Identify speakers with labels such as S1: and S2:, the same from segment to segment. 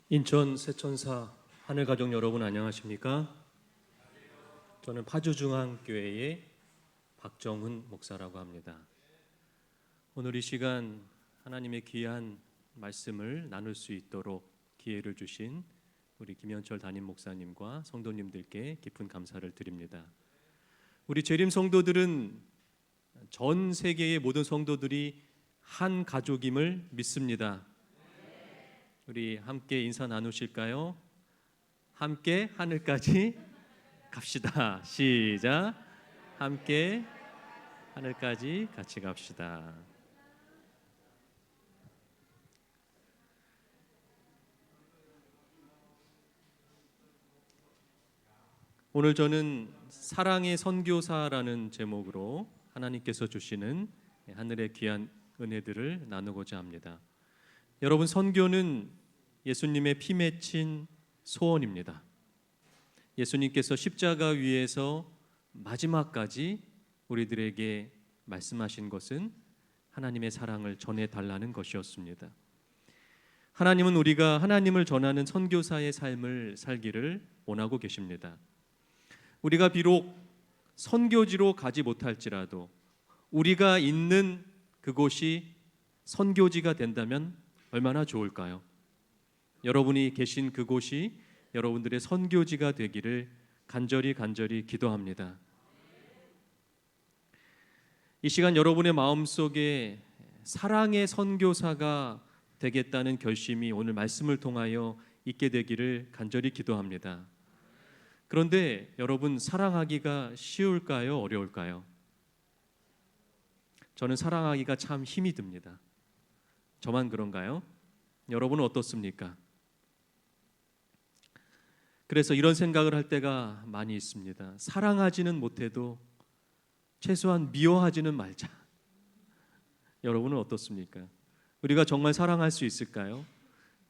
S1: 인천 세천사 하늘가족 여러분 안녕하십니까? 저는 파주중앙교회의 박정훈 목사라고 합니다. 오늘 이 시간 하나님의 귀한 말씀을 나눌 수 있도록 기회를 주신 우리 김현철 담임 목사님과 성도님들께 깊은 감사를 드립니다. 우리 재림 성도들은 전 세계의 모든 성도들이 한 가족임을 믿습니다. 우리 함께 인사 나누실까요? 함께 하늘까지 갑시다. 시작. 함께 하늘까지 같이 갑시다. 오늘 저는 사랑의 선교사라는 제목으로 하나님께서 주시는 하늘의 귀한 은혜들을 나누고자 합니다. 여러분, 선교는 예수님의 피 맺힌 소원입니다. 예수님께서 십자가 위에서 마지막까지 우리들에게 말씀하신 것은 하나님의 사랑을 전해달라는 것이었습니다. 하나님은 우리가 하나님을 전하는 선교사의 삶을 살기를 원하고 계십니다. 우리가 비록 선교지로 가지 못할지라도 우리가 있는 그곳이 선교지가 된다면 얼마나 좋을까요? 여러분이 계신 그곳이 여러분들의 선교지가 되기를 간절히 기도합니다. 이 시간 여러분의 마음속에 사랑의 선교사가 되겠다는 결심이 오늘 말씀을 통하여 있게 되기를 간절히 기도합니다. 그런데 여러분, 사랑하기가 쉬울까요? 어려울까요? 저는 사랑하기가 참 힘이 듭니다. 저만 그런가요? 여러분은 어떻습니까? 그래서 이런 생각을 할 때가 많이 있습니다. 사랑하지는 못해도 최소한 미워하지는 말자. 여러분은 어떻습니까? 우리가 정말 사랑할 수 있을까요?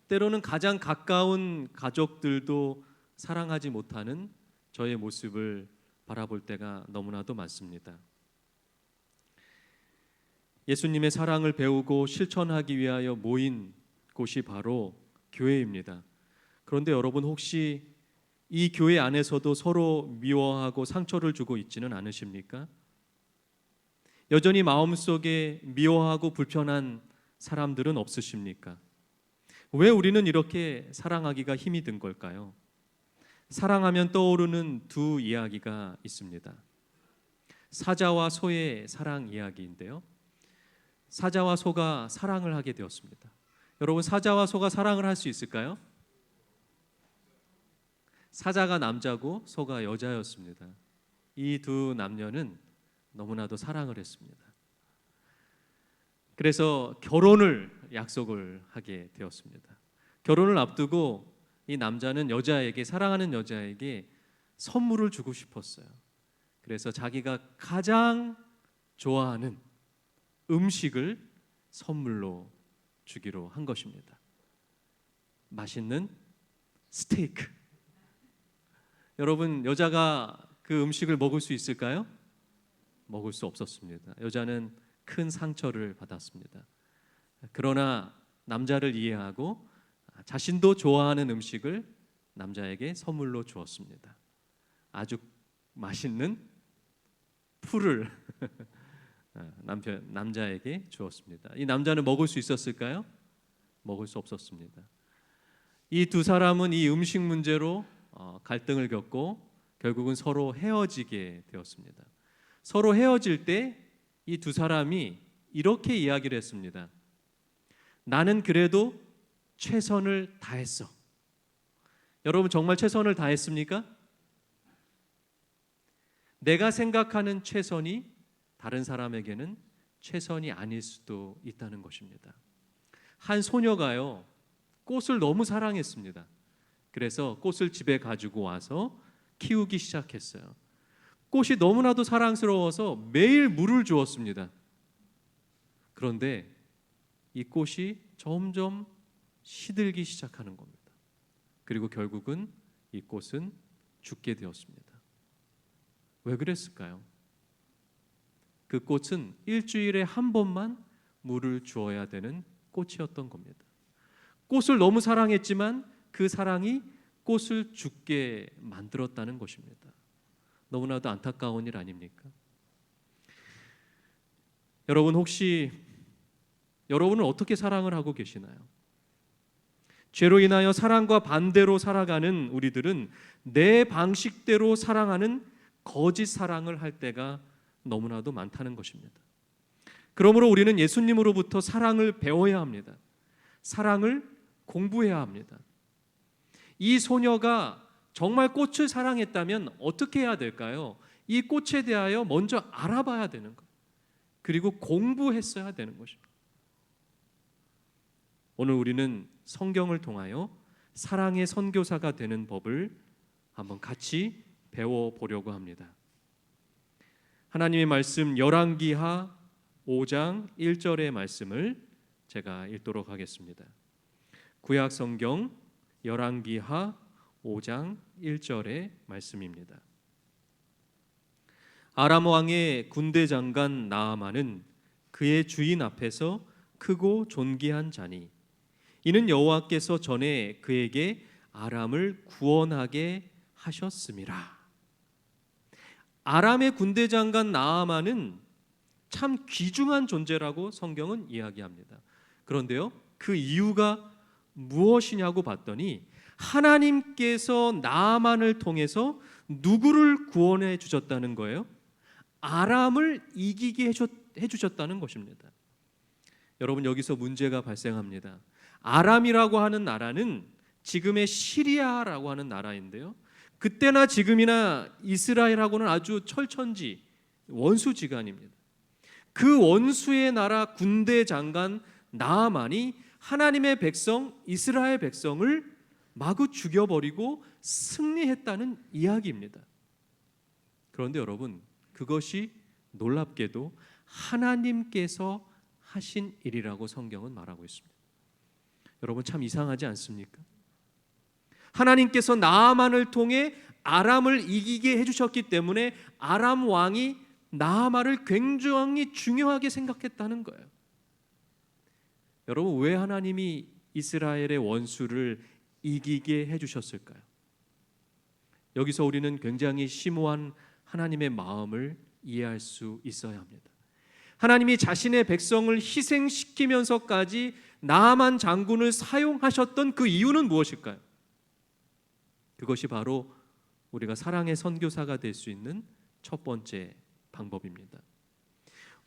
S1: 때로는 가장 가까운 가족들도 사랑하지 못하는 저의 모습을 바라볼 때가 너무나도 많습니다. 예수님의 사랑을 배우고 실천하기 위하여 모인 곳이 바로 교회입니다. 그런데 여러분, 혹시 이 교회 안에서도 서로 미워하고 상처를 주고 있지는 않으십니까? 여전히 마음속에 미워하고 불편한 사람들은 없으십니까? 왜 우리는 이렇게 사랑하기가 힘이 든 걸까요? 사랑하면 떠오르는 두 이야기가 있습니다. 사자와 소의 사랑 이야기인데요. 사자와 소가 사랑을 하게 되었습니다. 여러분, 사자와 소가 사랑을 할 수 있을까요? 사자가 남자고 소가 여자였습니다. 이 두 남녀는 너무나도 사랑을 했습니다. 그래서 결혼을 약속을 하게 되었습니다. 결혼을 앞두고 이 남자는 여자에게, 사랑하는 여자에게 선물을 주고 싶었어요. 그래서 자기가 가장 좋아하는 음식을 선물로 주기로 한 것입니다. 맛있는 스테이크. 여러분, 여자가 그 음식을 먹을 수 있을까요? 먹을 수 없었습니다. 여자는 큰 상처를 받았습니다. 그러나 남자를 이해하고 자신도 좋아하는 음식을 남자에게 선물로 주었습니다. 아주 맛있는 풀을 남자에게 주었습니다. 이 남자는 먹을 수 있었을까요? 먹을 수 없었습니다. 이 두 사람은 이 음식 문제로 갈등을 겪고 결국은 서로 헤어지게 되었습니다. 서로 헤어질 때 이 두 사람이 이렇게 이야기를 했습니다. 나는 그래도 최선을 다했어. 여러분, 정말 최선을 다했습니까? 내가 생각하는 최선이 다른 사람에게는 최선이 아닐 수도 있다는 것입니다. 한 소녀가요, 꽃을 너무 사랑했습니다. 그래서 꽃을 집에 가지고 와서 키우기 시작했어요. 꽃이 너무나도 사랑스러워서 매일 물을 주었습니다. 그런데 이 꽃이 점점 시들기 시작하는 겁니다. 그리고 결국은 이 꽃은 죽게 되었습니다. 왜 그랬을까요? 그 꽃은 일주일에 한 번만 물을 주어야 되는 꽃이었던 겁니다. 꽃을 너무 사랑했지만 그 사랑이 꽃을 죽게 만들었다는 것입니다. 너무나도 안타까운 일 아닙니까? 여러분, 혹시 여러분은 어떻게 사랑을 하고 계시나요? 죄로 인하여 사랑과 반대로 살아가는 우리들은 내 방식대로 사랑하는 거짓 사랑을 할 때가 너무나도 많다는 것입니다. 그러므로 우리는 예수님으로부터 사랑을 배워야 합니다. 사랑을 공부해야 합니다. 이 소녀가 정말 꽃을 사랑했다면 어떻게 해야 될까요? 이 꽃에 대하여 먼저 알아봐야 되는 것, 그리고 공부했어야 되는 것입니다. 오늘 우리는 성경을 통하여 사랑의 선교사가 되는 법을 한번 같이 배워보려고 합니다. 하나님의 말씀 열왕기하 5장 1절의 말씀을 제가 읽도록 하겠습니다. 구약 성경 열왕기하 5장 1절의 말씀입니다. 아람 왕의 군대 장관 나아만은 그의 주인 앞에서 크고 존귀한 자니 이는 여호와께서 전에 그에게 아람을 구원하게 하셨음이라. 아람의 군대 장관 나아만은 참 귀중한 존재라고 성경은 이야기합니다. 그런데요, 그 이유가 무엇이냐고 봤더니 하나님께서 나아만을 통해서 누구를 구원해 주셨다는 거예요? 아람을 이기게 해주셨다는 것입니다. 여러분, 여기서 문제가 발생합니다. 아람이라고 하는 나라는 지금의 시리아라고 하는 나라인데요, 그때나 지금이나 이스라엘하고는 아주 철천지 원수지간입니다. 그 원수의 나라 군대 장관 나아만이 하나님의 백성 이스라엘 백성을 마구 죽여버리고 승리했다는 이야기입니다. 그런데 여러분, 그것이 놀랍게도 하나님께서 하신 일이라고 성경은 말하고 있습니다. 여러분, 참 이상하지 않습니까? 하나님께서 나아만을 통해 아람을 이기게 해주셨기 때문에 아람 왕이 나아만을 굉장히 중요하게 생각했다는 거예요. 여러분, 왜 하나님이 이스라엘의 원수를 이기게 해주셨을까요? 여기서 우리는 굉장히 심오한 하나님의 마음을 이해할 수 있어야 합니다. 하나님이 자신의 백성을 희생시키면서까지 나아만 장군을 사용하셨던 그 이유는 무엇일까요? 그것이 바로 우리가 사랑의 선교사가 될 수 있는 첫 번째 방법입니다.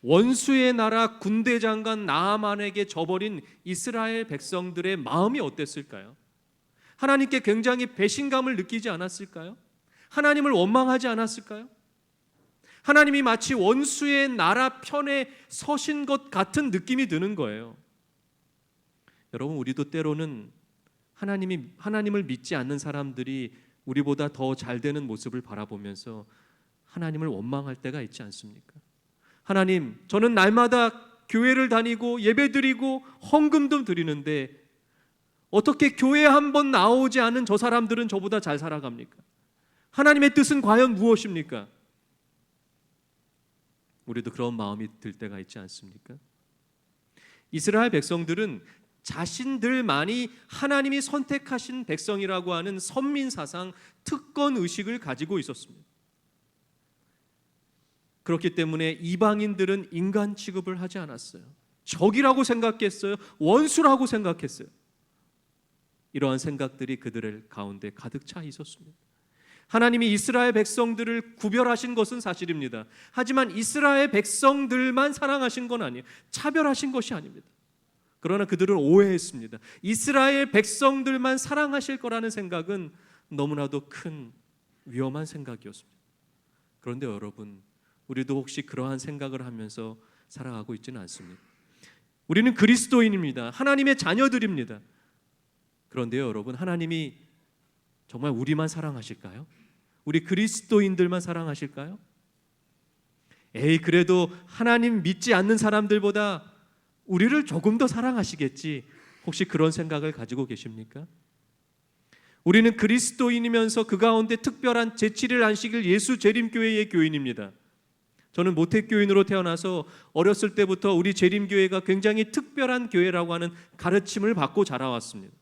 S1: 원수의 나라 군대 장관 나아만에게 져버린 이스라엘 백성들의 마음이 어땠을까요? 하나님께 굉장히 배신감을 느끼지 않았을까요? 하나님을 원망하지 않았을까요? 하나님이 마치 원수의 나라 편에 서신 것 같은 느낌이 드는 거예요. 여러분, 우리도 때로는 하나님을 믿지 않는 사람들이 우리보다 더 잘 되는 모습을 바라보면서 하나님을 원망할 때가 있지 않습니까? 하나님, 저는 날마다 교회를 다니고 예배드리고 헌금도 드리는데 어떻게 교회에 한 번 나오지 않은 저 사람들은 저보다 잘 살아갑니까? 하나님의 뜻은 과연 무엇입니까? 우리도 그런 마음이 들 때가 있지 않습니까? 이스라엘 백성들은 자신들만이 하나님이 선택하신 백성이라고 하는 선민사상, 특권의식을 가지고 있었습니다. 그렇기 때문에 이방인들은 인간 취급을 하지 않았어요. 적이라고 생각했어요. 원수라고 생각했어요. 이러한 생각들이 그들의 가운데 가득 차 있었습니다. 하나님이 이스라엘 백성들을 구별하신 것은 사실입니다. 하지만 이스라엘 백성들만 사랑하신 건 아니에요. 차별하신 것이 아닙니다. 그러나 그들은 오해했습니다. 이스라엘 백성들만 사랑하실 거라는 생각은 너무나도 큰 위험한 생각이었습니다. 그런데 여러분, 우리도 혹시 그러한 생각을 하면서 살아가고 있지는 않습니다. 우리는 그리스도인입니다. 하나님의 자녀들입니다. 그런데요, 여러분, 하나님이 정말 우리만 사랑하실까요? 우리 그리스도인들만 사랑하실까요? 그래도 하나님 믿지 않는 사람들보다 우리를 조금 더 사랑하시겠지, 혹시 그런 생각을 가지고 계십니까? 우리는 그리스도인이면서 그 가운데 특별한 제7일 안식일 예수 재림교회의 교인입니다. 저는 모태교인으로 태어나서 어렸을 때부터 우리 재림교회가 굉장히 특별한 교회라고 하는 가르침을 받고 자라왔습니다.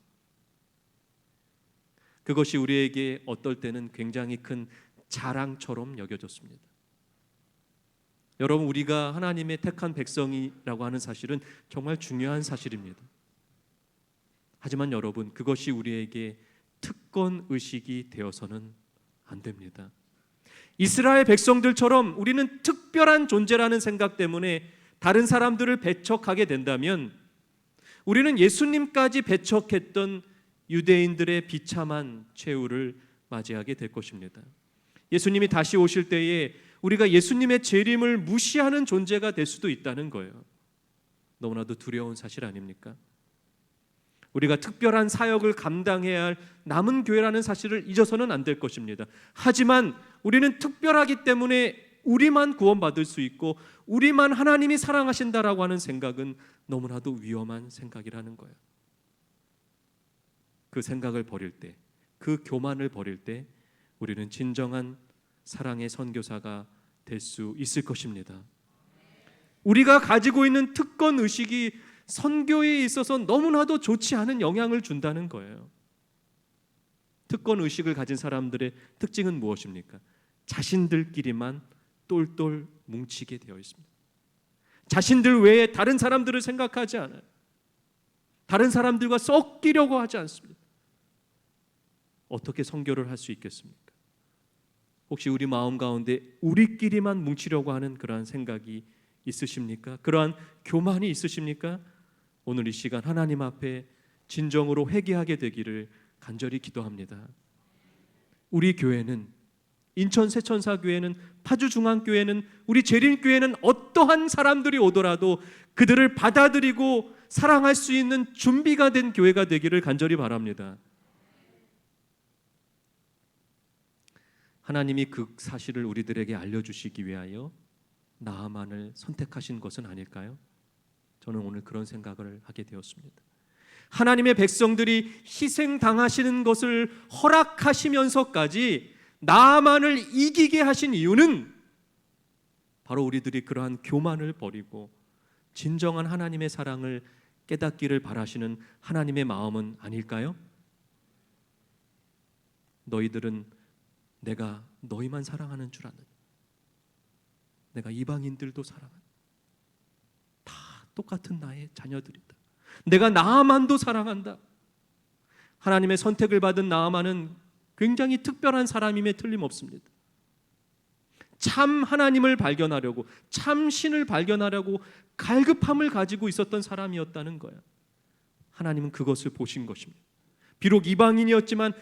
S1: 그것이 우리에게 어떨 때는 굉장히 큰 자랑처럼 여겨졌습니다. 여러분, 우리가 하나님의 택한 백성이라고 하는 사실은 정말 중요한 사실입니다. 하지만 여러분, 그것이 우리에게 특권 의식이 되어서는 안 됩니다. 이스라엘 백성들처럼 우리는 특별한 존재라는 생각 때문에 다른 사람들을 배척하게 된다면 우리는 예수님까지 배척했던 유대인들의 비참한 최후를 맞이하게 될 것입니다. 예수님이 다시 오실 때에 우리가 예수님의 재림을 무시하는 존재가 될 수도 있다는 거예요. 너무나도 두려운 사실 아닙니까? 우리가 특별한 사역을 감당해야 할 남은 교회라는 사실을 잊어서는 안 될 것입니다. 하지만 우리는 특별하기 때문에 우리만 구원받을 수 있고 우리만 하나님이 사랑하신다라고 하는 생각은 너무나도 위험한 생각이라는 거예요. 그 생각을 버릴 때, 그 교만을 버릴 때 우리는 진정한 사랑의 선교사가 될 수 있을 것입니다. 우리가 가지고 있는 특권 의식이 선교에 있어서 너무나도 좋지 않은 영향을 준다는 거예요. 특권 의식을 가진 사람들의 특징은 무엇입니까? 자신들끼리만 똘똘 뭉치게 되어 있습니다. 자신들 외에 다른 사람들을 생각하지 않아요. 다른 사람들과 섞이려고 하지 않습니다. 어떻게 선교를 할 수 있겠습니까? 혹시 우리 마음 가운데 우리끼리만 뭉치려고 하는 그러한 생각이 있으십니까? 그러한 교만이 있으십니까? 오늘 이 시간 하나님 앞에 진정으로 회개하게 되기를 간절히 기도합니다. 우리 교회는, 인천 세천사교회는, 파주중앙교회는, 우리 재림교회는 어떠한 사람들이 오더라도 그들을 받아들이고 사랑할 수 있는 준비가 된 교회가 되기를 간절히 바랍니다. 하나님이 그 사실을 우리들에게 알려주시기 위하여 나아만을 선택하신 것은 아닐까요? 저는 오늘 그런 생각을 하게 되었습니다. 하나님의 백성들이 희생당하시는 것을 허락하시면서까지 나아만을 이기게 하신 이유는 바로 우리들이 그러한 교만을 버리고 진정한 하나님의 사랑을 깨닫기를 바라시는 하나님의 마음은 아닐까요? 너희들은 내가 너희만 사랑하는 줄 아느냐? 내가 이방인들도 사랑한다. 다 똑같은 나의 자녀들이다. 내가 나아만도 사랑한다. 하나님의 선택을 받은 나아만은 굉장히 특별한 사람임에 틀림없습니다. 참 하나님을 발견하려고, 참 신을 발견하려고 갈급함을 가지고 있었던 사람이었다는 거예요. 하나님은 그것을 보신 것입니다. 비록 이방인이었지만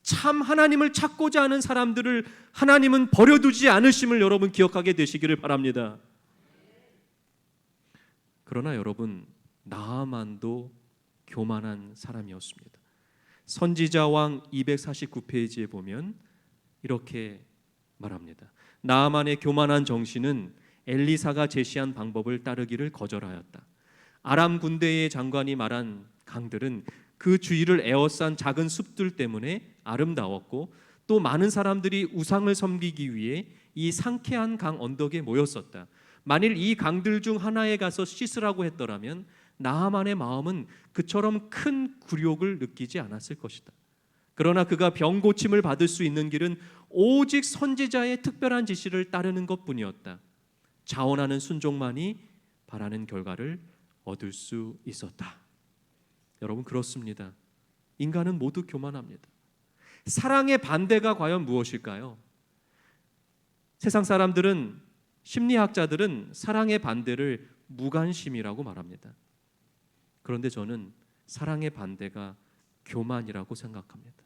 S1: 참 하나님을 찾고자 하는 사람들을 하나님은 버려두지 않으심을 여러분 기억하게 되시기를 바랍니다. 그러나 여러분, 나아만도 교만한 사람이었습니다. 선지자왕 249페이지에 보면 이렇게 말합니다. 나아만의 교만한 정신은 엘리사가 제시한 방법을 따르기를 거절하였다. 아람 군대의 장관이 말한 강들은 그 주위를 에워싼 작은 숲들 때문에 아름다웠고 또 많은 사람들이 우상을 섬기기 위해 이 상쾌한 강 언덕에 모였었다. 만일 이 강들 중 하나에 가서 씻으라고 했더라면 나아만의 마음은 그처럼 큰 굴욕을 느끼지 않았을 것이다. 그러나 그가 병 고침을 받을 수 있는 길은 오직 선지자의 특별한 지시를 따르는 것뿐이었다. 자원하는 순종만이 바라는 결과를 얻을 수 있었다. 여러분, 그렇습니다. 인간은 모두 교만합니다. 사랑의 반대가 과연 무엇일까요? 세상 사람들은, 심리학자들은 사랑의 반대를 무관심이라고 말합니다. 그런데 저는 사랑의 반대가 교만이라고 생각합니다.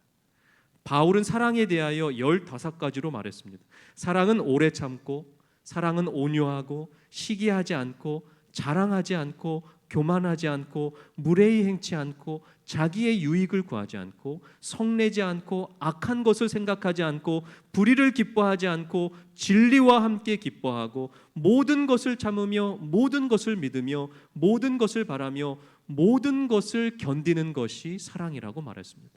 S1: 바울은 사랑에 대하여 15가지로 말했습니다. 사랑은 오래 참고, 사랑은 온유하고, 시기하지 않고, 자랑하지 않고, 교만하지 않고, 무례히 행치 않고, 자기의 유익을 구하지 않고, 성내지 않고, 악한 것을 생각하지 않고, 불의를 기뻐하지 않고, 진리와 함께 기뻐하고, 모든 것을 참으며, 모든 것을 믿으며, 모든 것을 바라며, 모든 것을 견디는 것이 사랑이라고 말했습니다.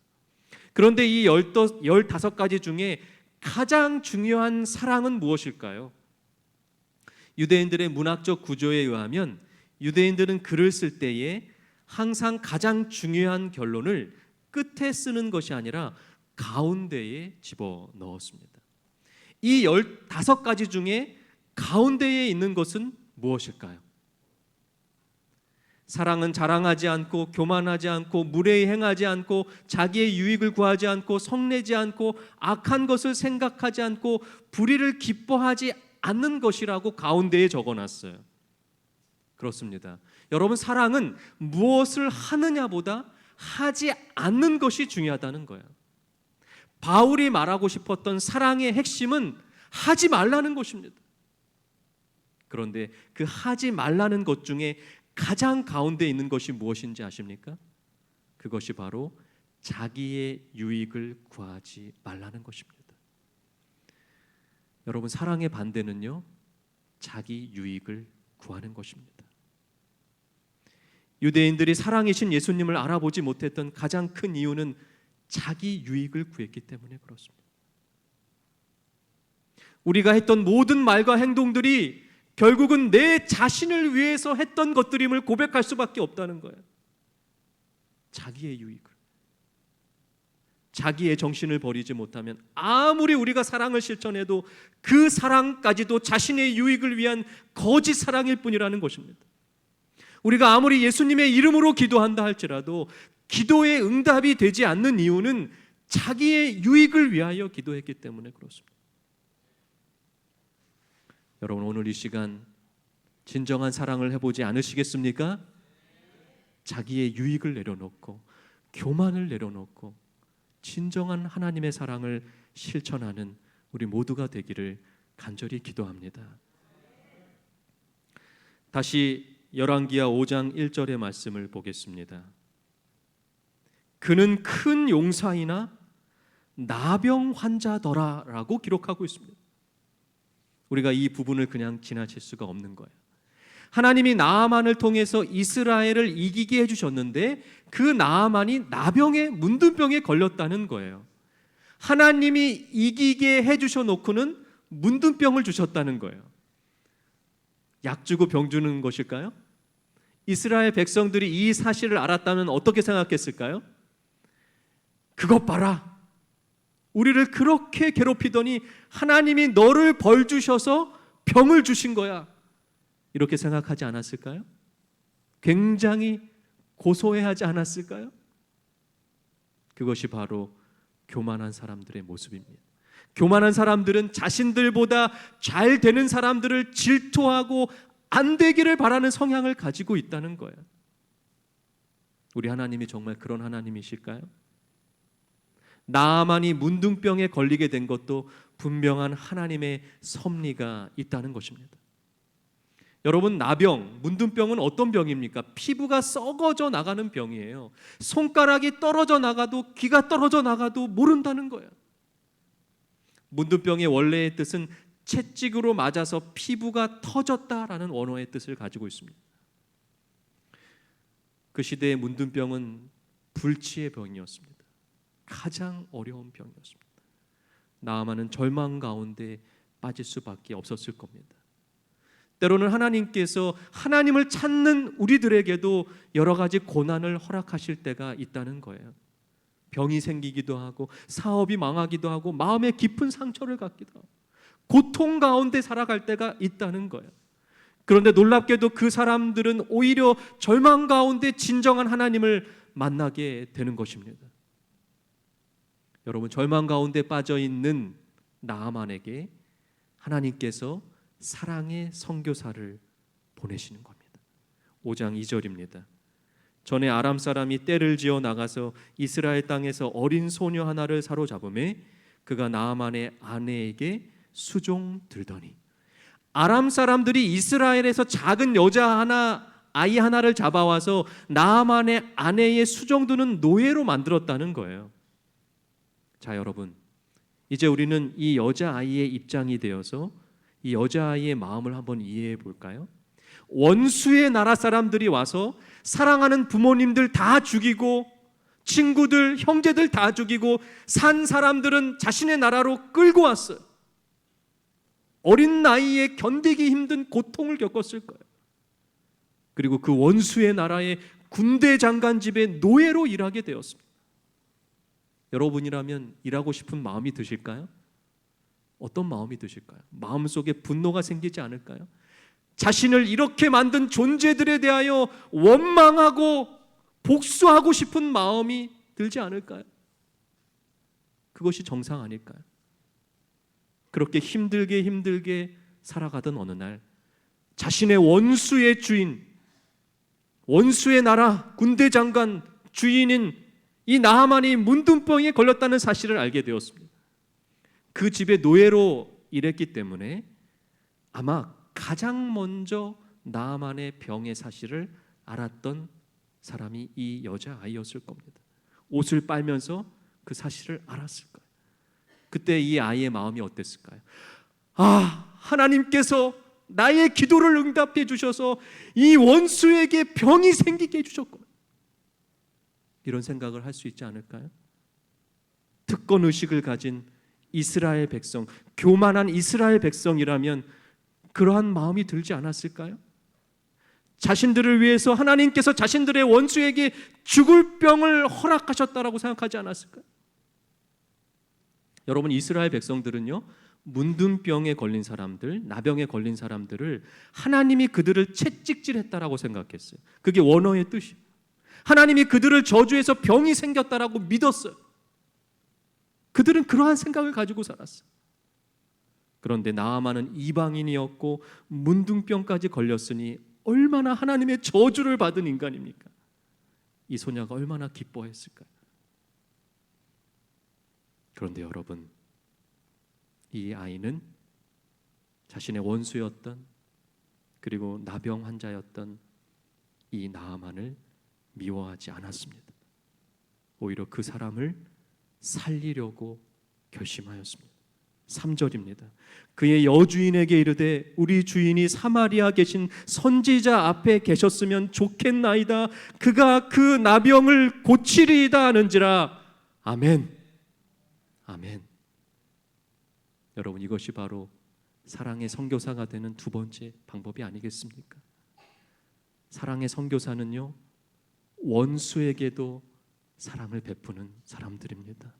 S1: 그런데 이 15가지 중에 가장 중요한 사랑은 무엇일까요? 유대인들의 문학적 구조에 의하면 유대인들은 글을 쓸 때에 항상 가장 중요한 결론을 끝에 쓰는 것이 아니라 가운데에 집어넣었습니다. 이 15가지 중에 가운데에 있는 것은 무엇일까요? 사랑은 자랑하지 않고 교만하지 않고 무례히 행하지 않고 자기의 유익을 구하지 않고 성내지 않고 악한 것을 생각하지 않고 불의를 기뻐하지 않는 것이라고 가운데에 적어놨어요. 그렇습니다. 여러분, 사랑은 무엇을 하느냐보다 하지 않는 것이 중요하다는 거예요. 바울이 말하고 싶었던 사랑의 핵심은 하지 말라는 것입니다. 그런데 그 하지 말라는 것 중에 가장 가운데 있는 것이 무엇인지 아십니까? 그것이 바로 자기의 유익을 구하지 말라는 것입니다. 여러분, 사랑의 반대는요, 자기 유익을 구하는 것입니다. 유대인들이 사랑이신 예수님을 알아보지 못했던 가장 큰 이유는 자기 유익을 구했기 때문에 그렇습니다. 우리가 했던 모든 말과 행동들이 결국은 내 자신을 위해서 했던 것들임을 고백할 수밖에 없다는 거예요. 자기의 유익을, 자기의 정신을 버리지 못하면 아무리 우리가 사랑을 실천해도 그 사랑까지도 자신의 유익을 위한 거짓 사랑일 뿐이라는 것입니다. 우리가 아무리 예수님의 이름으로 기도한다 할지라도 기도의 응답이 되지 않는 이유는 자기의 유익을 위하여 기도했기 때문에 그렇습니다. 여러분, 오늘 이 시간 진정한 사랑을 해보지 않으시겠습니까? 자기의 유익을 내려놓고 교만을 내려놓고 진정한 하나님의 사랑을 실천하는 우리 모두가 되기를 간절히 기도합니다. 다시 열왕기하 5장 1절의 말씀을 보겠습니다. 그는 큰 용사이나 나병 환자더라라고 기록하고 있습니다. 우리가 이 부분을 그냥 지나칠 수가 없는 거예요. 하나님이 나아만을 통해서 이스라엘을 이기게 해주셨는데 그 나아만이 나병에 문둥병에 걸렸다는 거예요. 하나님이 이기게 해주셔 놓고는 문둥병을 주셨다는 거예요. 약 주고 병 주는 것일까요? 이스라엘 백성들이 이 사실을 알았다면 어떻게 생각했을까요? 그것 봐라, 우리를 그렇게 괴롭히더니 하나님이 너를 벌 주셔서 병을 주신 거야, 이렇게 생각하지 않았을까요? 굉장히 고소해하지 않았을까요? 그것이 바로 교만한 사람들의 모습입니다. 교만한 사람들은 자신들보다 잘 되는 사람들을 질투하고 안 되기를 바라는 성향을 가지고 있다는 거예요. 우리 하나님이 정말 그런 하나님이실까요? 나아만이 문둥병에 걸리게 된 것도 분명한 하나님의 섭리가 있다는 것입니다. 여러분, 나병, 문둥병은 어떤 병입니까? 피부가 썩어져 나가는 병이에요. 손가락이 떨어져 나가도, 귀가 떨어져 나가도 모른다는 거예요. 문둥병의 원래의 뜻은 채찍으로 맞아서 피부가 터졌다라는 원어의 뜻을 가지고 있습니다. 그 시대의 문둥병은 불치의 병이었습니다. 가장 어려운 병이었습니다. 나아만은 절망 가운데 빠질 수밖에 없었을 겁니다. 때로는 하나님께서 하나님을 찾는 우리들에게도 여러 가지 고난을 허락하실 때가 있다는 거예요. 병이 생기기도 하고 사업이 망하기도 하고 마음에 깊은 상처를 갖기도 하고 고통 가운데 살아갈 때가 있다는 거예요. 그런데 놀랍게도 그 사람들은 오히려 절망 가운데 진정한 하나님을 만나게 되는 것입니다. 여러분, 절망 가운데 빠져 있는 나아만에게 하나님께서 사랑의 선교사를 보내시는 겁니다. 5장 2절입니다. 전에 아람 사람이 떼를 지어 나가서 이스라엘 땅에서 어린 소녀 하나를 사로잡음에 그가 나아만의 아내에게 수종 들더니, 아람 사람들이 이스라엘에서 작은 여자 하나, 아이 하나를 잡아와서 나아만의 아내의 수종드는 노예로 만들었다는 거예요. 자, 여러분, 이제 우리는 이 여자아이의 입장이 되어서 이 여자아이의 마음을 한번 이해해 볼까요? 원수의 나라 사람들이 와서 사랑하는 부모님들 다 죽이고 친구들, 형제들 다 죽이고 산 사람들은 자신의 나라로 끌고 왔어요. 어린 나이에 견디기 힘든 고통을 겪었을 거예요. 그리고 그 원수의 나라의 군대 장관 집에 노예로 일하게 되었습니다. 여러분이라면 일하고 싶은 마음이 드실까요? 어떤 마음이 드실까요? 마음속에 분노가 생기지 않을까요? 자신을 이렇게 만든 존재들에 대하여 원망하고 복수하고 싶은 마음이 들지 않을까요? 그것이 정상 아닐까요? 그렇게 힘들게 살아가던 어느 날 자신의 원수의 주인, 원수의 나라 군대 장관 주인인 이 나하만이 문둥병에 걸렸다는 사실을 알게 되었습니다. 그 집에 노예로 일했기 때문에 아마 가장 먼저 나하만의 병의 사실을 알았던 사람이 이 여자아이였을 겁니다. 옷을 빨면서 그 사실을 알았을 거예요. 그때 이 아이의 마음이 어땠을까요? 하나님께서 나의 기도를 응답해 주셔서 이 원수에게 병이 생기게 해주셨구나, 이런 생각을 할 수 있지 않을까요? 특권 의식을 가진 이스라엘 백성, 교만한 이스라엘 백성이라면 그러한 마음이 들지 않았을까요? 자신들을 위해서 하나님께서 자신들의 원수에게 죽을 병을 허락하셨다라고 생각하지 않았을까요? 여러분, 이스라엘 백성들은요, 문둥병에 걸린 사람들, 나병에 걸린 사람들을 하나님이 그들을 채찍질했다라고 생각했어요. 그게 원어의 뜻이에요. 하나님이 그들을 저주해서 병이 생겼다라고 믿었어요. 그들은 그러한 생각을 가지고 살았어요. 그런데 나하만은 이방인이었고 문둥병까지 걸렸으니 얼마나 하나님의 저주를 받은 인간입니까? 이 소녀가 얼마나 기뻐했을까요? 그런데 여러분, 이 아이는 자신의 원수였던, 그리고 나병 환자였던 이 나하만을 미워하지 않았습니다. 오히려 그 사람을 살리려고 결심하였습니다. 3절입니다. 그의 여주인에게 이르되 우리 주인이 사마리아 계신 선지자 앞에 계셨으면 좋겠나이다. 그가 그 나병을 고치리이다 하는지라. 아멘. 아멘. 여러분, 이것이 바로 사랑의 선교사가 되는 두 번째 방법이 아니겠습니까? 사랑의 선교사는요, 원수에게도 사랑을 베푸는 사람들입니다.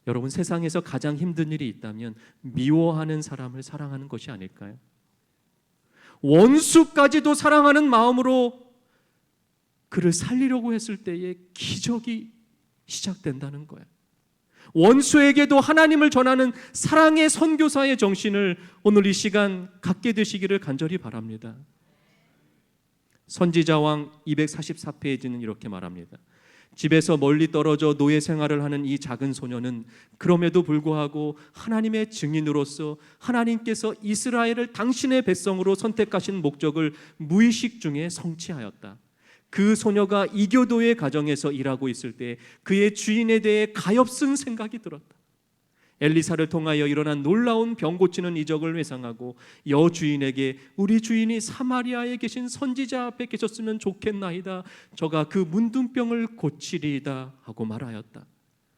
S1: 여러분, 세상에서 가장 힘든 일이 있다면 미워하는 사람을 사랑하는 것이 아닐까요? 원수까지도 사랑하는 마음으로 그를 살리려고 했을 때에 기적이 시작된다는 거예요. 원수에게도 하나님을 전하는 사랑의 선교사의 정신을 오늘 이 시간 갖게 되시기를 간절히 바랍니다. 선지자왕 244페이지는 이렇게 말합니다. 집에서 멀리 떨어져 노예 생활을 하는 이 작은 소녀는 그럼에도 불구하고 하나님의 증인으로서 하나님께서 이스라엘을 당신의 백성으로 선택하신 목적을 무의식 중에 성취하였다. 그 소녀가 이교도의 가정에서 일하고 있을 때 그의 주인에 대해 가엾은 생각이 들었다. 엘리사를 통하여 일어난 놀라운 병 고치는 이적을 회상하고 여주인에게 우리 주인이 사마리아에 계신 선지자 앞에 계셨으면 좋겠나이다. 저가 그 문둥병을 고치리이다 하고 말하였다.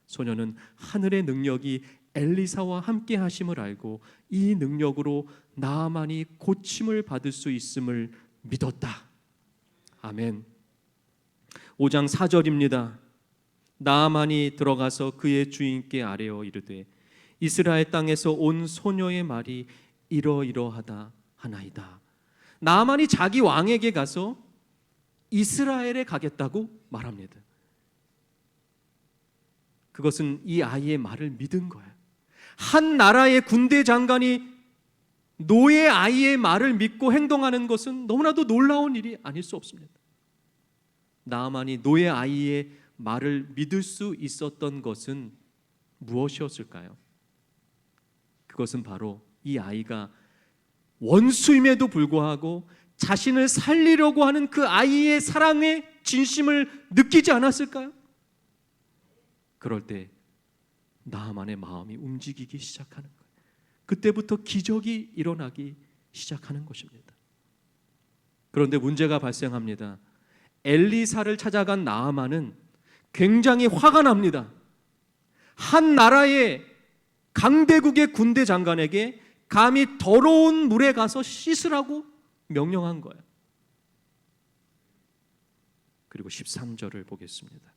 S1: 소녀는 하늘의 능력이 엘리사와 함께 하심을 알고 이 능력으로 나아만이 고침을 받을 수 있음을 믿었다. 아멘. 5장 4절입니다. 나아만이 들어가서 그의 주인께 아뢰어 이르되 이스라엘 땅에서 온 소녀의 말이 이러이러하다 하나이다. 나아만이 자기 왕에게 가서 이스라엘에 가겠다고 말합니다. 그것은 이 아이의 말을 믿은 거예요. 한 나라의 군대 장관이 노예 아이의 말을 믿고 행동하는 것은 너무나도 놀라운 일이 아닐 수 없습니다. 나아만이 노예 아이의 말을 믿을 수 있었던 것은 무엇이었을까요? 그것은 바로 이 아이가 원수임에도 불구하고 자신을 살리려고 하는 그 아이의 사랑의 진심을 느끼지 않았을까요? 그럴 때 나아만의 마음이 움직이기 시작하는 거예요. 그때부터 기적이 일어나기 시작하는 것입니다. 그런데 문제가 발생합니다. 엘리사를 찾아간 나아만은 굉장히 화가 납니다. 한 나라의 강대국의 군대 장관에게 감히 더러운 물에 가서 씻으라고 명령한 거예요. 그리고 13절을 보겠습니다.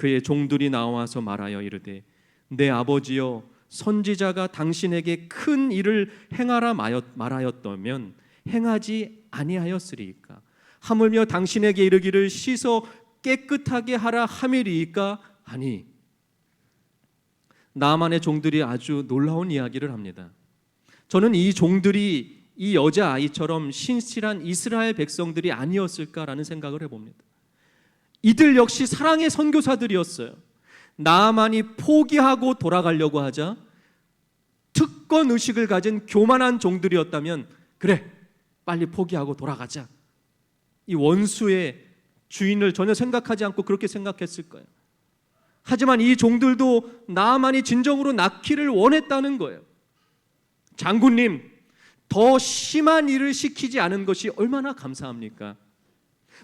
S1: 그의 종들이 나와서 말하여 이르되 내 아버지여 선지자가 당신에게 큰 일을 행하라 말하였다면 행하지 아니하였으리이까? 하물며 당신에게 이르기를 씻어 깨끗하게 하라 함이리이까 하니. 나만의 종들이 아주 놀라운 이야기를 합니다. 저는 이 종들이 이 여자아이처럼 신실한 이스라엘 백성들이 아니었을까라는 생각을 해봅니다. 이들 역시 사랑의 선교사들이었어요. 나만이 포기하고 돌아가려고 하자 특권 의식을 가진 교만한 종들이었다면 그래, 빨리 포기하고 돌아가자. 이 원수의 주인을 전혀 생각하지 않고 그렇게 생각했을 거예요. 하지만 이 종들도 나만이 진정으로 낳기를 원했다는 거예요. 장군님, 더 심한 일을 시키지 않은 것이 얼마나 감사합니까?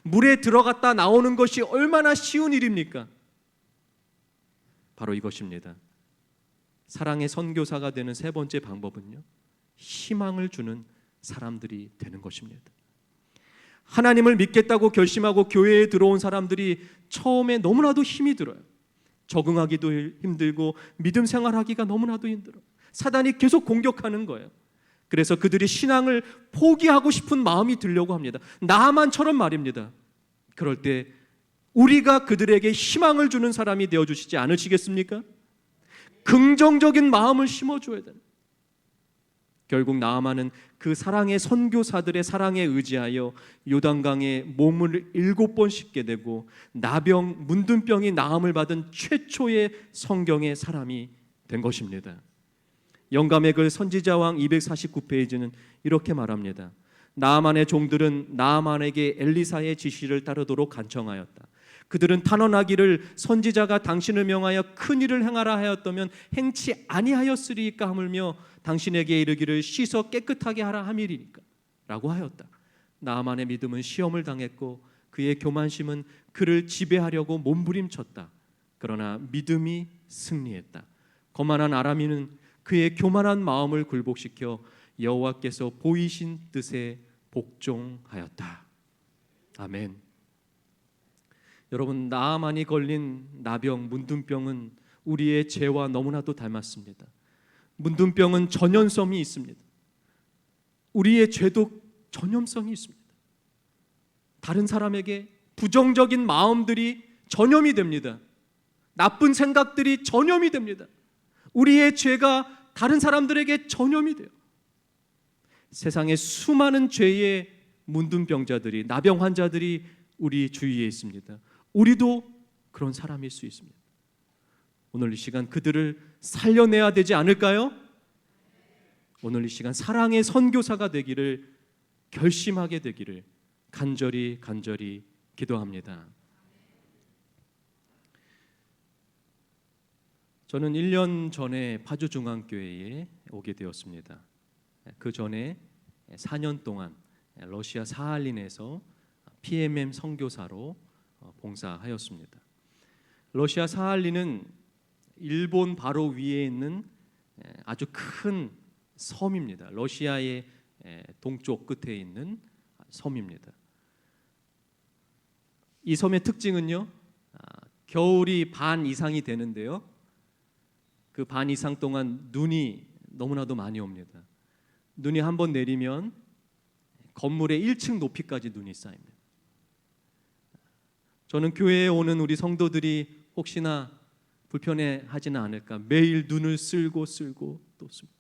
S1: 물에 들어갔다 나오는 것이 얼마나 쉬운 일입니까? 바로 이것입니다. 사랑의 선교사가 되는 세 번째 방법은요, 희망을 주는 사람들이 되는 것입니다. 하나님을 믿겠다고 결심하고 교회에 들어온 사람들이 처음에 너무나도 힘이 들어요. 적응하기도 힘들고 믿음 생활하기가 너무나도 힘들어요. 사단이 계속 공격하는 거예요. 그래서 그들이 신앙을 포기하고 싶은 마음이 들려고 합니다. 나만처럼 말입니다. 그럴 때 우리가 그들에게 희망을 주는 사람이 되어주시지 않으시겠습니까? 긍정적인 마음을 심어줘야 돼요. 결국 나아만은 그 사랑의 선교사들의 사랑에 의지하여 요단강에 몸을 7번 씻게 되고 나병, 문둥병이 나음을 받은 최초의 성경의 사람이 된 것입니다. 영감의 글 선지자왕 249페이지는 이렇게 말합니다. 나아만의 종들은 나아만에게 엘리사의 지시를 따르도록 간청하였다. 그들은 탄원하기를 선지자가 당신을 명하여 큰 일을 행하라 하였다면 행치 아니하였으리이까 하물며 당신에게 이르기를 씻어 깨끗하게 하라 함이리니까 라고 하였다. 나아만의 믿음은 시험을 당했고 그의 교만심은 그를 지배하려고 몸부림쳤다. 그러나 믿음이 승리했다. 거만한 아람인은 그의 교만한 마음을 굴복시켜 여호와께서 보이신 뜻에 복종하였다. 아멘. 여러분, 나아만이 걸린 나병, 문둥병은 우리의 죄와 너무나도 닮았습니다. 문둥병은 전염성이 있습니다. 우리의 죄도 전염성이 있습니다. 다른 사람에게 부정적인 마음들이 전염이 됩니다. 나쁜 생각들이 전염이 됩니다. 우리의 죄가 다른 사람들에게 전염이 돼요. 세상에 수많은 죄의 문둥병자들이, 나병 환자들이 우리 주위에 있습니다. 우리도 그런 사람일 수 있습니다. 오늘 이 시간 그들을 살려내야 되지 않을까요? 오늘 이 시간 사랑의 선교사가 되기를 결심하게 되기를 간절히 기도합니다. 저는 1년 전에 파주중앙교회에 오게 되었습니다. 그 전에 4년 동안 러시아 사할린에서 PMM 선교사로 봉사하였습니다. 러시아 사할린은 일본 바로 위에 있는 아주 큰 섬입니다. 러시아의 동쪽 끝에 있는 섬입니다. 이 섬의 특징은요, 겨울이 반 이상이 되는데요, 그 반 이상 동안 눈이 너무나도 많이 옵니다. 눈이 한번 내리면 건물의 1층 높이까지 눈이 쌓입니다. 저는 교회에 오는 우리 성도들이 혹시나 불편해하지는 않을까 매일 눈을 쓸고 또 씁니다.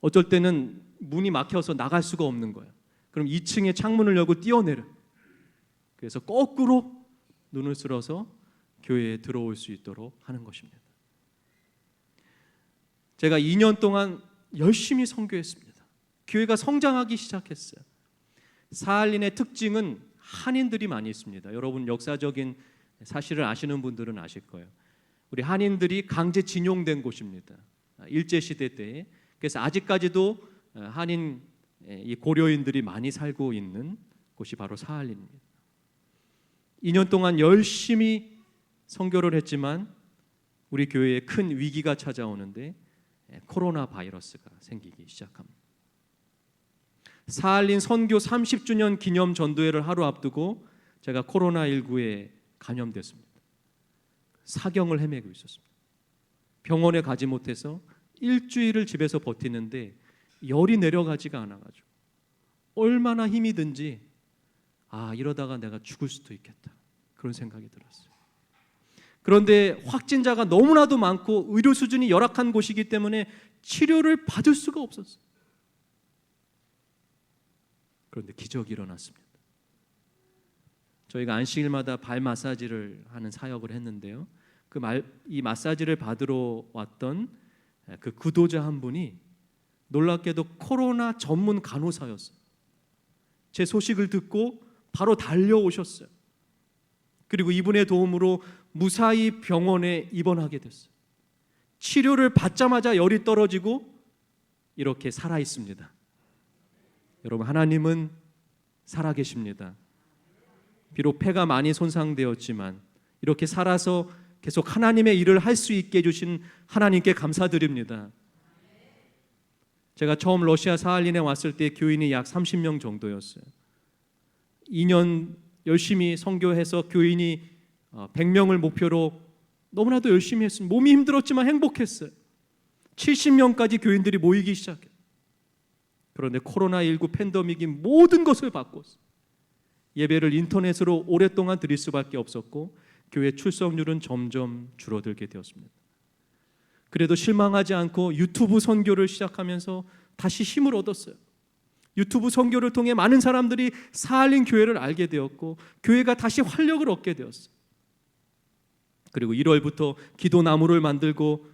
S1: 어쩔 때는 문이 막혀서 나갈 수가 없는 거예요. 그럼 2층에 창문을 열고 뛰어내려. 그래서 거꾸로 눈을 쓸어서 교회에 들어올 수 있도록 하는 것입니다. 제가 2년 동안 열심히 선교했습니다. 교회가 성장하기 시작했어요. 사할린의 특징은 한인들이 많이 있습니다. 여러분 역사적인 사실을 아시는 분들은 아실 거예요. 우리 한인들이 강제징용된 곳입니다. 일제시대 때에. 그래서 아직까지도 한인 이 고려인들이 많이 살고 있는 곳이 바로 사할린입니다. 2년 동안 열심히 선교를 했지만 우리 교회에 큰 위기가 찾아오는데 코로나 바이러스가 생기기 시작합니다. 사할린 선교 30주년 기념 전도회를 하루 앞두고 제가 코로나19에 감염됐습니다. 사경을 헤매고 있었습니다. 병원에 가지 못해서 일주일을 집에서 버티는데 열이 내려가지가 않아가지고 얼마나 힘이 든지 이러다가 내가 죽을 수도 있겠다, 그런 생각이 들었어요. 그런데 확진자가 너무나도 많고 의료 수준이 열악한 곳이기 때문에 치료를 받을 수가 없었어요. 그런데 기적이 일어났습니다. 저희가 안식일마다 발 마사지를 하는 사역을 했는데요, 이 마사지를 받으러 왔던 그 구도자 한 분이 놀랍게도 코로나 전문 간호사였어요. 제 소식을 듣고 바로 달려오셨어요. 그리고 이분의 도움으로 무사히 병원에 입원하게 됐어요. 치료를 받자마자 열이 떨어지고 이렇게 살아 있습니다. 여러분, 하나님은 살아 계십니다. 비록 폐가 많이 손상되었지만 이렇게 살아서 계속 하나님의 일을 할 수 있게 해주신 하나님께 감사드립니다. 제가 처음 러시아 사할린에 왔을 때 교인이 약 30명 정도였어요. 2년 열심히 선교해서 교인이 100명을 목표로 너무나도 열심히 했습니다. 몸이 힘들었지만 행복했어요. 70명까지 교인들이 모이기 시작했어요. 그런데 코로나19 팬데믹이 모든 것을 바꿨어요. 예배를 인터넷으로 오랫동안 드릴 수밖에 없었고 교회 출석률은 점점 줄어들게 되었습니다. 그래도 실망하지 않고 유튜브 선교를 시작하면서 다시 힘을 얻었어요. 유튜브 선교를 통해 많은 사람들이 사할린 교회를 알게 되었고 교회가 다시 활력을 얻게 되었어요. 그리고 1월부터 기도나무를 만들고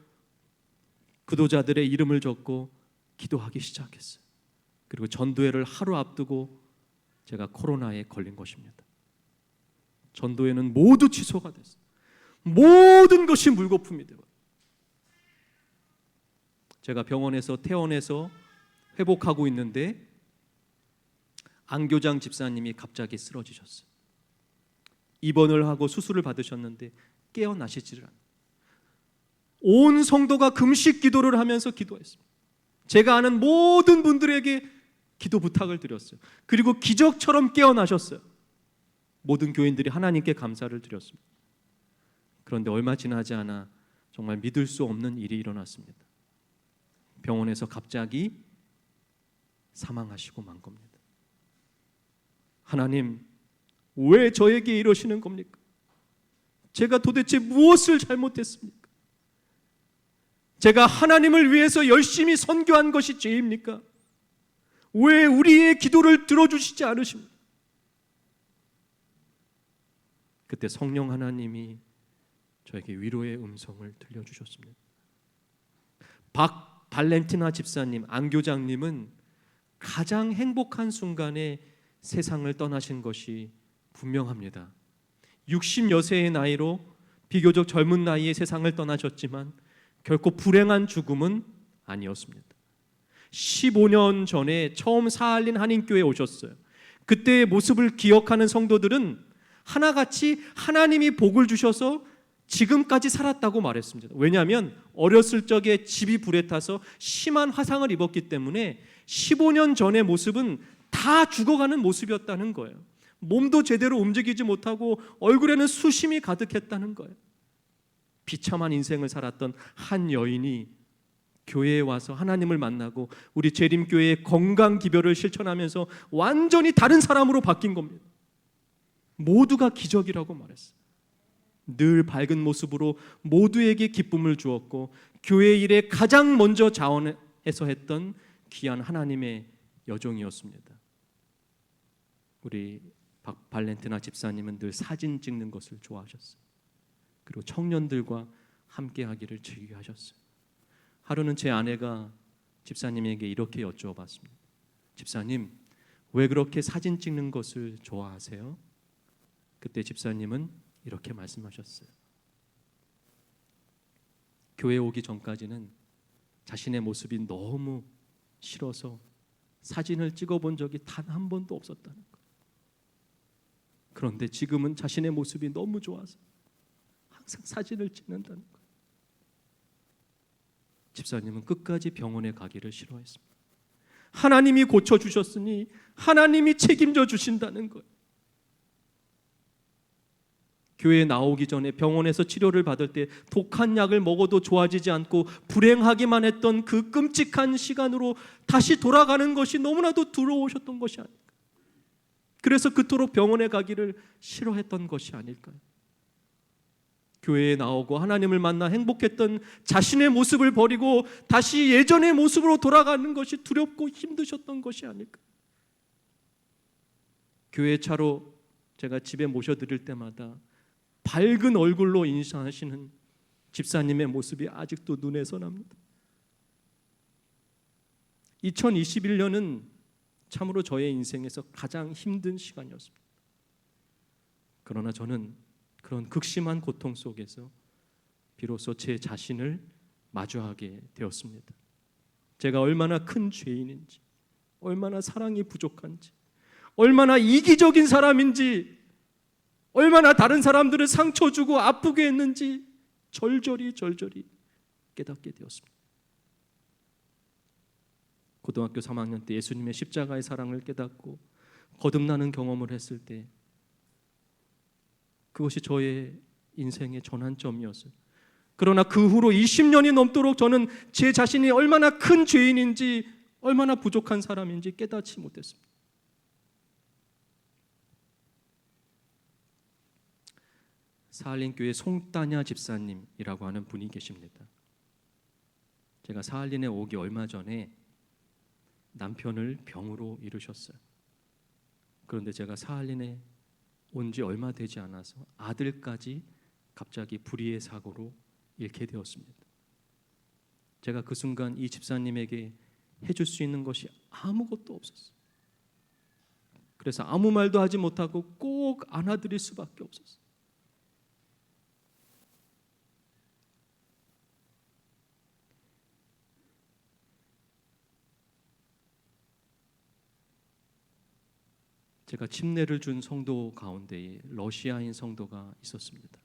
S1: 기도자들의 이름을 적고 기도하기 시작했어요. 그리고 전도회를 하루 앞두고 제가 코로나에 걸린 것입니다. 전도회는 모두 취소가 됐어요. 모든 것이 물거품이 되어요. 제가 병원에서 퇴원해서 회복하고 있는데 안교장 집사님이 갑자기 쓰러지셨어요. 입원을 하고 수술을 받으셨는데 깨어나시지를 않아요. 온 성도가 금식 기도를 하면서 기도했습니다. 제가 아는 모든 분들에게 기도 부탁을 드렸어요. 그리고 기적처럼 깨어나셨어요. 모든 교인들이 하나님께 감사를 드렸습니다. 그런데 얼마 지나지 않아 정말 믿을 수 없는 일이 일어났습니다. 병원에서 갑자기 사망하시고 만 겁니다. 하나님, 왜 저에게 이러시는 겁니까? 제가 도대체 무엇을 잘못했습니까? 제가 하나님을 위해서 열심히 선교한 것이 죄입니까? 왜 우리의 기도를 들어주시지 않으십니까? 그때 성령 하나님이 저에게 위로의 음성을 들려주셨습니다. 발렌티나 집사님, 안교장님은 가장 행복한 순간에 세상을 떠나신 것이 분명합니다. 60여 세의 나이로 비교적 젊은 나이에 세상을 떠나셨지만 결코 불행한 죽음은 아니었습니다. 15년 전에 처음 사할린 한인교회에 오셨어요. 그때의 모습을 기억하는 성도들은 하나같이 하나님이 복을 주셔서 지금까지 살았다고 말했습니다. 왜냐하면 어렸을 적에 집이 불에 타서 심한 화상을 입었기 때문에 15년 전의 모습은 다 죽어가는 모습이었다는 거예요. 몸도 제대로 움직이지 못하고 얼굴에는 수심이 가득했다는 거예요. 비참한 인생을 살았던 한 여인이 교회에 와서 하나님을 만나고 우리 재림교회의 건강기별을 실천하면서 완전히 다른 사람으로 바뀐 겁니다. 모두가 기적이라고 말했어요. 늘 밝은 모습으로 모두에게 기쁨을 주었고 교회 일에 가장 먼저 자원해서 했던 귀한 하나님의 여종이었습니다. 우리 발렌티나 집사님은 늘 사진 찍는 것을 좋아하셨어요. 그리고 청년들과 함께하기를 즐겨하셨어요. 하루는 제 아내가 집사님에게 이렇게 여쭈어봤습니다. 집사님, 왜 그렇게 사진 찍는 것을 좋아하세요? 그때 집사님은 이렇게 말씀하셨어요. 교회 오기 전까지는 자신의 모습이 너무 싫어서 사진을 찍어본 적이 단 한 번도 없었다는 거예요. 그런데 지금은 자신의 모습이 너무 좋아서 항상 사진을 찍는다는 거예요. 집사님은 끝까지 병원에 가기를 싫어했습니다. 하나님이 고쳐주셨으니 하나님이 책임져 주신다는 거예요. 교회에 나오기 전에 병원에서 치료를 받을 때 독한 약을 먹어도 좋아지지 않고 불행하기만 했던 그 끔찍한 시간으로 다시 돌아가는 것이 너무나도 두려우셨던 것이 아닐까. 그래서 그토록 병원에 가기를 싫어했던 것이 아닐까요? 교회에 나오고 하나님을 만나 행복했던 자신의 모습을 버리고 다시 예전의 모습으로 돌아가는 것이 두렵고 힘드셨던 것이 아닐까. 교회 차로 제가 집에 모셔드릴 때마다 밝은 얼굴로 인사하시는 집사님의 모습이 아직도 눈에 선합니다. 2021년은 참으로 저의 인생에서 가장 힘든 시간이었습니다. 그러나 저는 그런 극심한 고통 속에서 비로소 제 자신을 마주하게 되었습니다. 제가 얼마나 큰 죄인인지, 얼마나 사랑이 부족한지, 얼마나 이기적인 사람인지, 얼마나 다른 사람들을 상처 주고 아프게 했는지 절절히 깨닫게 되었습니다. 고등학교 3학년 때 예수님의 십자가의 사랑을 깨닫고 거듭나는 경험을 했을 때 그것이 저의 인생의 전환점이었어요. 그러나 그 후로 20년이 넘도록 저는 제 자신이 얼마나 큰 죄인인지, 얼마나 부족한 사람인지 깨닫지 못했습니다. 사할린교회 송따냐 집사님이라고 하는 분이 계십니다. 제가 사할린에 오기 얼마 전에 남편을 병으로 잃으셨어요. 그런데 제가 사할린에 온 지 얼마 되지 않아서 아들까지 갑자기 불의의 사고로 잃게 되었습니다. 제가 그 순간 이 집사님에게 해줄 수 있는 것이 아무것도 없었어요. 그래서 아무 말도 하지 못하고 꼭 안아드릴 수밖에 없었어요. 제가 침례를 준 성도 가운데에 러시아인 성도가 있었습니다.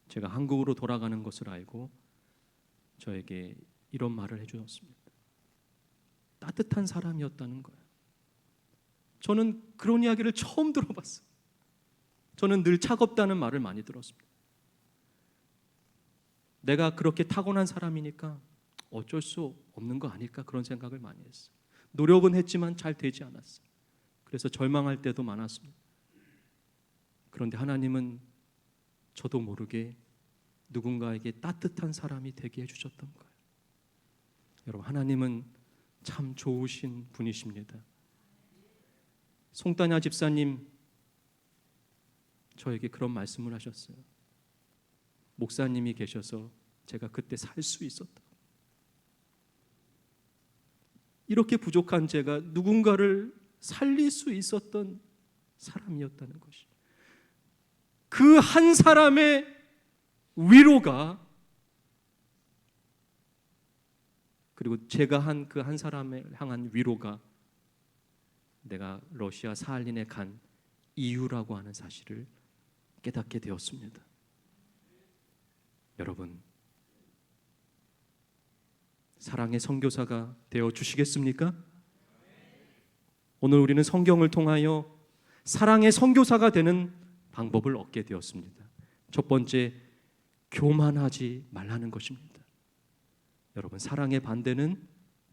S1: 제가 한국으로 돌아가는 것을 알고 저에게 이런 말을 해주었습니다. 따뜻한 사람이었다는 거예요. 저는 그런 이야기를 처음 들어봤어요. 저는 늘 차갑다는 말을 많이 들었습니다. 내가 그렇게 타고난 사람이니까 어쩔 수 없는 거 아닐까, 그런 생각을 많이 했어요. 노력은 했지만 잘 되지 않았어요. 그래서 절망할 때도 많았습니다. 그런데 하나님은 저도 모르게 누군가에게 따뜻한 사람이 되게 해주셨던 거예요. 여러분, 하나님은 참 좋으신 분이십니다. 송따냐 집사님 저에게 그런 말씀을 하셨어요. 목사님이 계셔서 제가 그때 살 수 있었다. 이렇게 부족한 제가 누군가를 살릴 수 있었던 사람이었다는 것이, 그 한 사람의 위로가, 그리고 제가 한 그 한 사람을 향한 위로가 내가 러시아 사할린에 간 이유라고 하는 사실을 깨닫게 되었습니다. 여러분, 사랑의 선교사가 되어 주시겠습니까? 오늘 우리는 성경을 통하여 사랑의 선교사가 되는 방법을 얻게 되었습니다. 첫 번째, 교만하지 말라는 것입니다. 여러분, 사랑의 반대는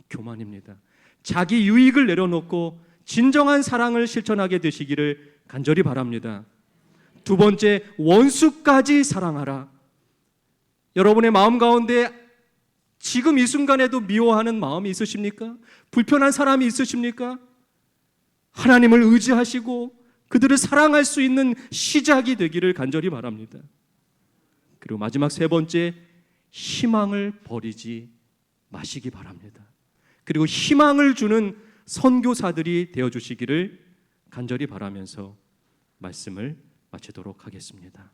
S1: 교만입니다. 자기 유익을 내려놓고 진정한 사랑을 실천하게 되시기를 간절히 바랍니다. 두 번째, 원수까지 사랑하라. 여러분의 마음 가운데 지금 이 순간에도 미워하는 마음이 있으십니까? 불편한 사람이 있으십니까? 하나님을 의지하시고 그들을 사랑할 수 있는 시작이 되기를 간절히 바랍니다. 그리고 마지막 세 번째, 희망을 버리지 마시기 바랍니다. 그리고 희망을 주는 선교사들이 되어주시기를 간절히 바라면서 말씀을 마치도록 하겠습니다.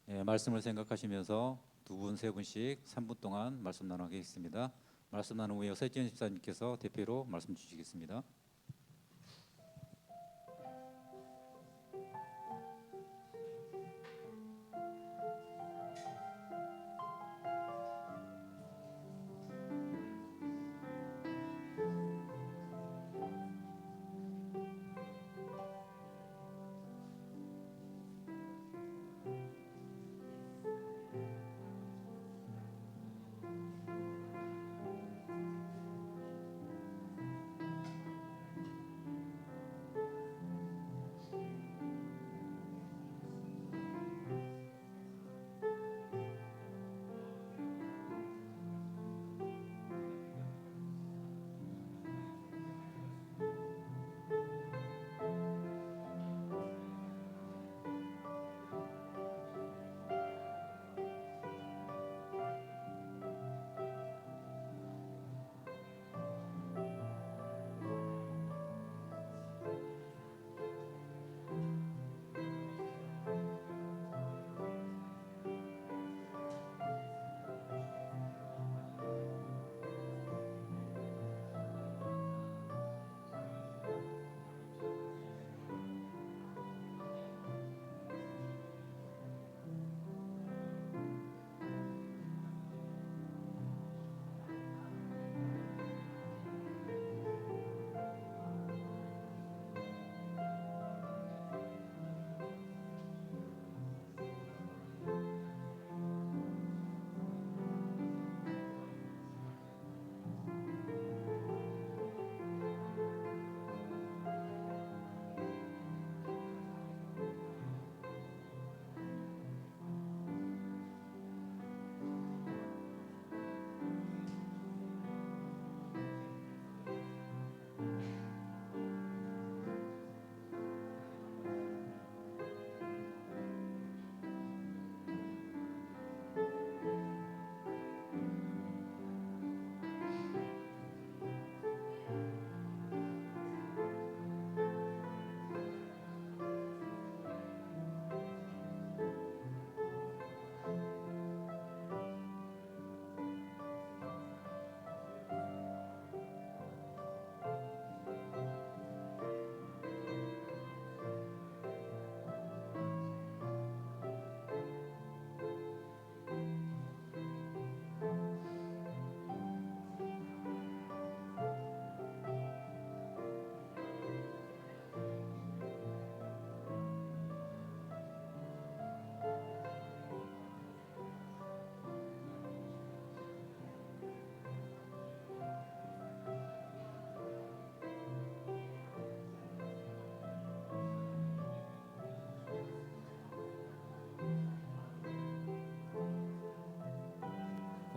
S2: 네, 말씀을 생각하시면서 두 분, 세 분씩 3분 동안 말씀 나누겠습니다. 말씀 나눈 후에 서지현 집사님께서 대표로 말씀 주시겠습니다.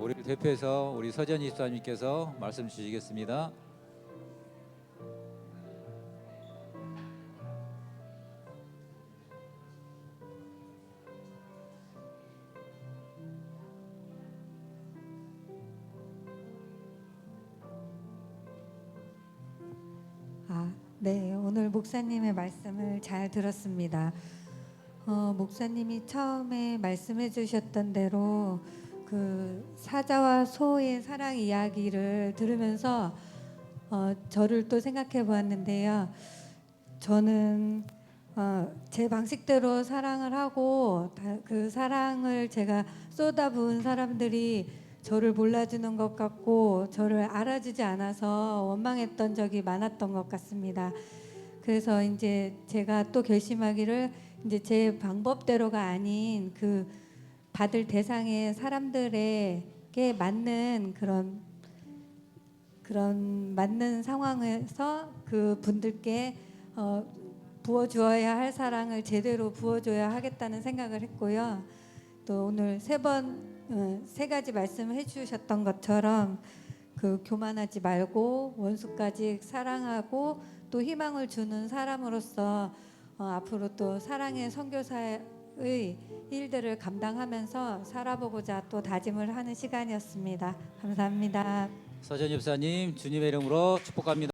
S2: 우리를 대표해서 우리 서전 집사님께서 말씀 주시겠습니다.
S3: 네, 오늘 목사님의 말씀을 잘 들었습니다. 목사님이 처음에 말씀해 주셨던 대로 그 사자와 소의 사랑 이야기를 들으면서 저를 또 생각해 보았는데요. 저는 제 방식대로 사랑을 하고 그 사랑을 제가 쏟아부은 사람들이 저를 몰라주는 것 같고 저를 알아주지 않아서 원망했던 적이 많았던 것 같습니다. 그래서 이제 제가 또 결심하기를 이제 제 방법대로가 아닌 그 받을 대상의 사람들에게 맞는 그런 맞는 상황에서 그 분들께 부어주어야 할 사랑을 제대로 부어줘야 하겠다는 생각을 했고요. 또 오늘 세 가지 말씀해 주셨던 것처럼 그 교만하지 말고 원수까지 사랑하고 또 희망을 주는 사람으로서 앞으로 또 사랑의 선교사의 일들을 감당하면서 살아보고자 또 다짐을 하는 시간이었습니다. 감사합니다.
S2: 서전 집사님 주님의 이름으로 축복합니다.